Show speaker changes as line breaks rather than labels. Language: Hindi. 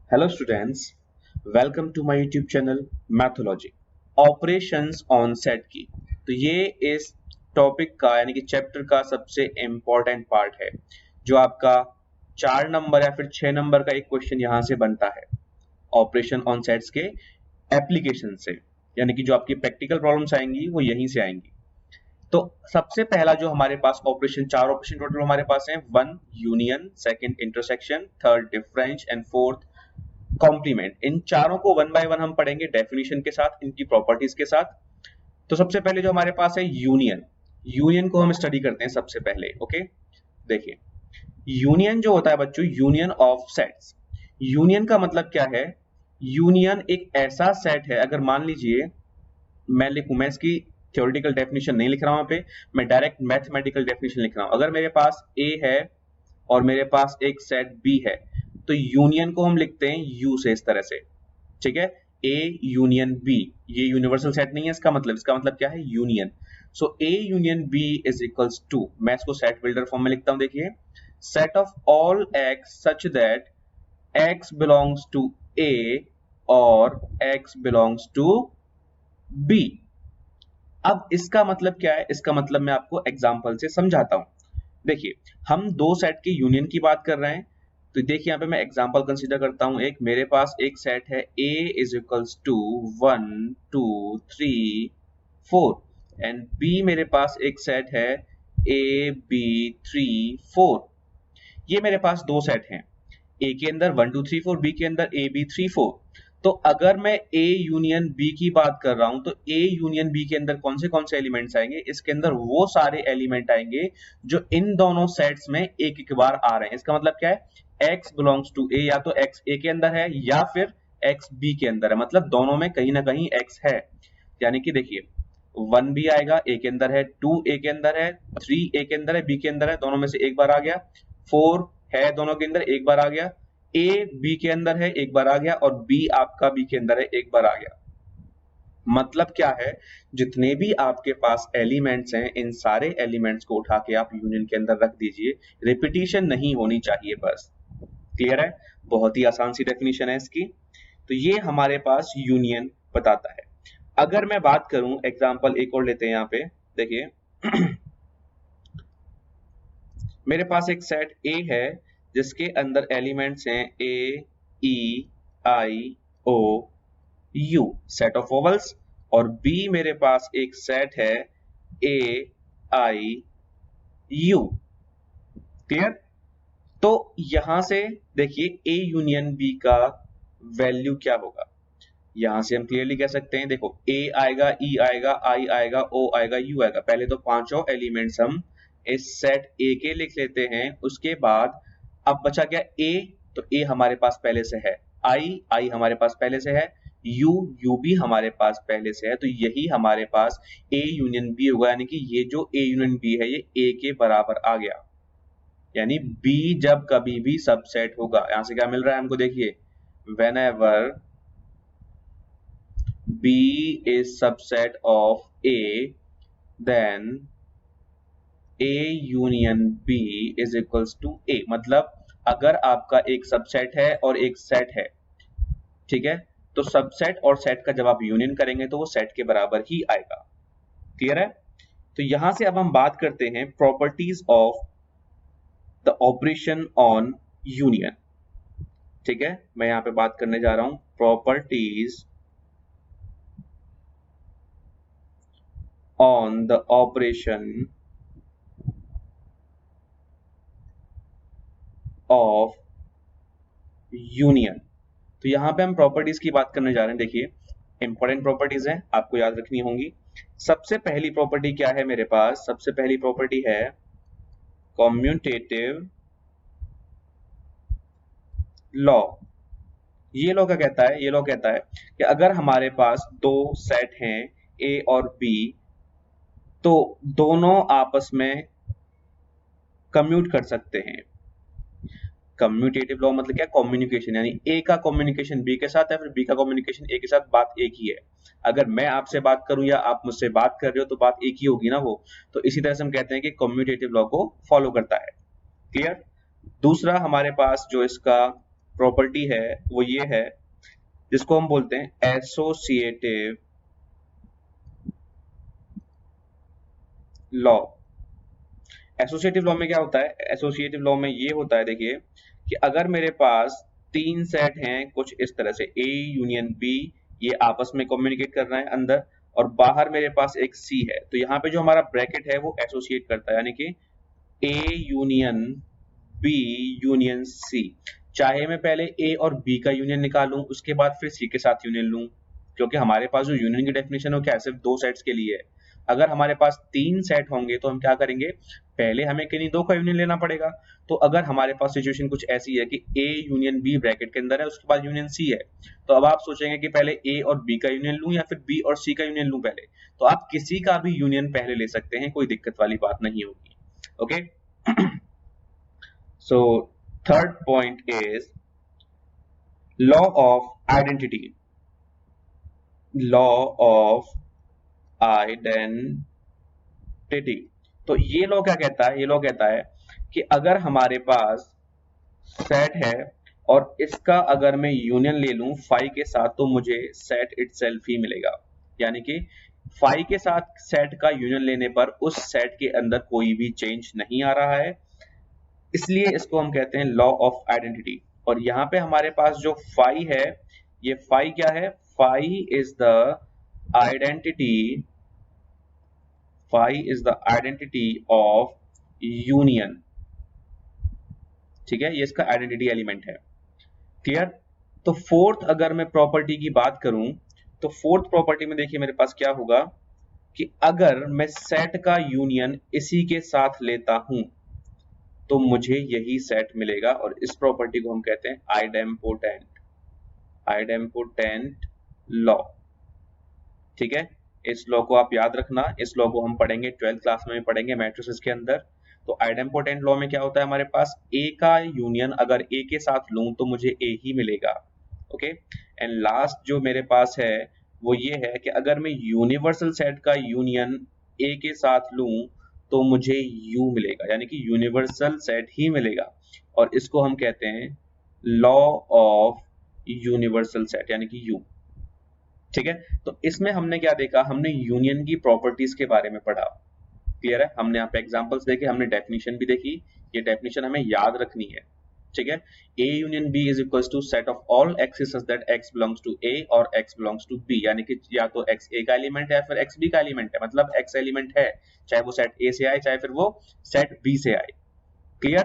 Hello students, welcome to my YouTube channel mathology. Operations on set की तो ये इस टॉपिक का यानी कि चैप्टर का सबसे इम्पोर्टेंट पार्ट है, जो आपका 4 नंबर या फिर 6 नंबर का एक क्वेश्चन यहाँ से बनता है। ऑपरेशन ऑन सेट्स के एप्लीकेशन से, यानी कि जो आपकी प्रैक्टिकल प्रॉब्लम्स आएंगी वो यहीं से आएंगी। तो सबसे पहला जो हमारे पास ऑपरेशन, 4 ऑपरेशन टोटल हमारे पास है। 1 union, second intersection, third difference and fourth complement. इन चारों को वन बाय वन हम पढ़ेंगे डेफिनेशन के साथ, इनकी प्रॉपर्टीज के साथ। तो सबसे पहले जो हमारे पास है यूनियन, यूनियन को हम स्टडी करते हैं सबसे पहले। ओके, देखिए यूनियन जो होता है बच्चों, यूनियन ऑफ सेट्स। यूनियन का मतलब क्या है? यूनियन एक ऐसा सेट है, अगर मान लीजिए मैं लिखूं, मैं इसकी थ्योरेटिकल डेफिनेशन नहीं लिख रहा हूं, पे मैं डायरेक्ट मैथमेटिकल डेफिनेशन लिख रहा हूं। अगर मेरे पास ए है और मेरे पास एक सेट बी है, तो यूनियन को हम लिखते हैं यू से, इस तरह से। ठीक है, ए यूनियन बी, ये यूनिवर्सल सेट नहीं है, इसका मतलब क्या है? Union. So A union B is equals to, मैं इसको सेट बिल्डर फॉर्म में लिखता हूं। देखिए, set of all x such that X belongs to A और एक्स बिलोंग्स टू बी। अब इसका मतलब क्या है? इसका मतलब मैं आपको एग्जांपल से समझाता हूं। देखिए, हम दो सेट के यूनियन की बात कर रहे हैं, तो देखिए यहाँ पे मैं एग्जांपल कंसीडर करता हूं। एक मेरे पास एक सेट है a is equals to 1 2 3 4 and b मेरे पास एक सेट है a b 3 4। ये मेरे पास दो सेट हैं, a के अंदर 1 2 3 4, b के अंदर a b 3 4। तो अगर मैं A यूनियन B की बात कर रहा हूं, तो A यूनियन B के अंदर कौन से एलिमेंट्स आएंगे? इसके अंदर वो सारे एलिमेंट आएंगे जो इन दोनों सेट्स में एक एक बार आ रहे हैं। इसका मतलब क्या है? X बिलोंग्स टू A, या तो X A के अंदर है या फिर X B के अंदर है, मतलब दोनों में कहीं ना कहीं X है। यानी कि देखिए, 1 भी आएगा, A के अंदर है, 2 A के अंदर है, 3 A के अंदर है, B के अंदर है, दोनों में से एक बार आ गया। 4 है दोनों के अंदर, एक बार आ गया। ए बी के अंदर है, एक बार आ गया, और बी आपका बी के अंदर है, एक बार आ गया। मतलब क्या है? जितने भी आपके पास एलिमेंट्स हैं, इन सारे एलिमेंट्स को उठा के आप यूनियन के अंदर रख दीजिए, रिपीटिशन नहीं होनी चाहिए बस। क्लियर है? बहुत ही आसान सी डेफिनेशन है इसकी। तो ये हमारे पास यूनियन बताता है। अगर मैं बात करूं, एग्जांपल एक और लेते हैं यहाँ पे। देखिए मेरे पास एक सेट A है जिसके अंदर एलिमेंट्स हैं A, E, I, O, U, set of vowels. और B मेरे पास एक सेट है A, I, U। क्लियर? तो यहां से देखिए A यूनियन B का वैल्यू क्या होगा, यहां से हम क्लियरली कह सकते हैं। देखो, A आएगा, E आएगा, I आएगा, O आएगा, U आएगा। पहले तो पांचों एलिमेंट्स हम इस सेट A के लिख लेते हैं। उसके बाद अब बचा क्या? A, तो A हमारे पास पहले से है, I हमारे पास पहले से है, U भी हमारे पास पहले से है। तो यही हमारे पास A यूनियन B होगा, यानी कि ये जो A यूनियन B है ये A के बराबर आ गया। यानी B जब कभी भी सबसेट होगा, यहां से क्या मिल रहा है हमको? देखिए, whenever B is subset of A, then A union B is equals to A। मतलब अगर आपका एक सबसेट है और एक सेट है, ठीक है, तो सबसेट और सेट का जब आप यूनियन करेंगे तो वो सेट के बराबर ही आएगा। क्लियर है? तो यहां से अब हम बात करते हैं properties of the operation on union. ठीक है, मैं यहां पे बात करने जा रहा हूं properties on the operation of union। तो यहां पे हम प्रॉपर्टीज की बात करने जा रहे हैं। देखिए, इंपॉर्टेंट प्रॉपर्टीज हैं, आपको याद रखनी होंगी। सबसे पहली प्रॉपर्टी क्या है मेरे पास? सबसे पहली प्रॉपर्टी है कॉम्यूटेटिव लॉ। ये लॉ क्या कहता है? ये लॉ कहता है कि अगर हमारे पास दो सेट हैं A और B, तो दोनों आपस में कम्यूट कर सकते हैं। कम्यूटेटिव लॉ मतलब क्या? कम्युनिकेशन, यानी ए का कम्युनिकेशन बी के साथ है, फिर बी का कम्युनिकेशन ए के साथ, बात एक ही है। अगर मैं आपसे बात करूं या आप मुझसे बात कर रहे हो तो बात एक ही होगी ना वो। तो इसी तरह से हम कहते हैं कि कम्यूटेटिव लॉ को फॉलो करता है। क्लियर? दूसरा हमारे पास जो इसका प्रॉपर्टी है वो ये है, जिसको हम बोलते हैं एसोसिएटिव लॉ। एसोसिएटिव लॉ में क्या होता है? एसोसिएटिव लॉ में ये होता है, देखिए कि अगर मेरे पास तीन सेट हैं कुछ इस तरह से, ए यूनियन बी, ये आपस में कम्युनिकेट कर रहे हैं अंदर, और बाहर मेरे पास एक सी है, तो यहाँ पे जो हमारा ब्रैकेट है वो एसोसिएट करता है, यानी कि A union B union C. चाहे मैं पहले ए और बी का यूनियन निकालूं, उसके बाद फिर सी के साथ यूनियन लूं, क्योंकि हमारे पास जो यूनियन की डेफिनेशन है क्या है? सिर्फ दो सेट्स के लिए है। अगर हमारे पास तीन सेट होंगे तो हम क्या करेंगे? पहले हमें किन्हीं दो का यूनियन लेना पड़ेगा। तो अगर हमारे पास सिचुएशन कुछ ऐसी है कि ए यूनियन बी ब्रैकेट के अंदर है, उसके बाद यूनियन सी है, तो अब आप सोचेंगे कि पहले ए और बी का यूनियन लूं या फिर बी और सी का यूनियन लूं पहले। तो आप किसी का भी यूनियन पहले ले सकते हैं, कोई दिक्कत वाली बात नहीं होगी। Okay so third point is law of identity। law of identity, तो ये लॉ क्या कहता है? ये लॉ कहता है कि अगर हमारे पास सेट है और इसका अगर मैं यूनियन ले लूं फाई के साथ, तो मुझे सेट इटसेल्फ ही मिलेगा। यानी कि फाई के साथ सेट का यूनियन लेने पर उस सेट के अंदर कोई भी चेंज नहीं आ रहा है, इसलिए इसको हम कहते हैं लॉ ऑफ आइडेंटिटी। और यहाँ पे हमारे पास जो फाई है, ये फाई क्या है? Phi is the identity, phi is the identity of union. ठीक है, ये इसका आइडेंटिटी एलिमेंट है। क्लियर? तो फोर्थ अगर मैं प्रॉपर्टी की बात करूं, तो फोर्थ प्रॉपर्टी में देखिए मेरे पास क्या होगा कि अगर मैं सेट का यूनियन इसी के साथ लेता हूं तो मुझे यही सेट मिलेगा, और इस प्रॉपर्टी को हम कहते हैं आइडेम्पोटेंट, आइडेम्पोटेंट लॉ। ठीक है, इस लॉ को आप याद रखना, इस लॉ को हम पढ़ेंगे 12th क्लास में पढ़ेंगे मैट्रिसेस के अंदर। तो आइडेम्पोटेंट लॉ में क्या होता है? हमारे पास ए का यूनियन अगर ए के साथ लूं तो मुझे ए ही मिलेगा। ओके, एंड लास्ट जो मेरे पास है वो ये है कि अगर मैं यूनिवर्सल सेट का यूनियन ए के साथ लूं तो मुझे यू मिलेगा, यानी कि यूनिवर्सल सेट ही मिलेगा, और इसको हम कहते हैं लॉ ऑफ यूनिवर्सल सेट, यानी कि यू। ठीक है, तो इसमें हमने क्या देखा? हमने यूनियन की प्रॉपर्टीज के बारे में पढ़ा। क्लियर है? हमने यहाँ पे एग्जांपल्स देखे, हमने डेफिनेशन भी देखी, ये डेफिनेशन हमें याद रखनी है। ठीक है, A union B is equals to set of all x such that x belongs to A और x बिलोंग्स टू B, यानी कि या तो x A का एलिमेंट है या फिर x B का एलिमेंट है, मतलब x एलिमेंट है, चाहे वो सेट A से आए चाहे फिर वो सेट B से आए। क्लियर?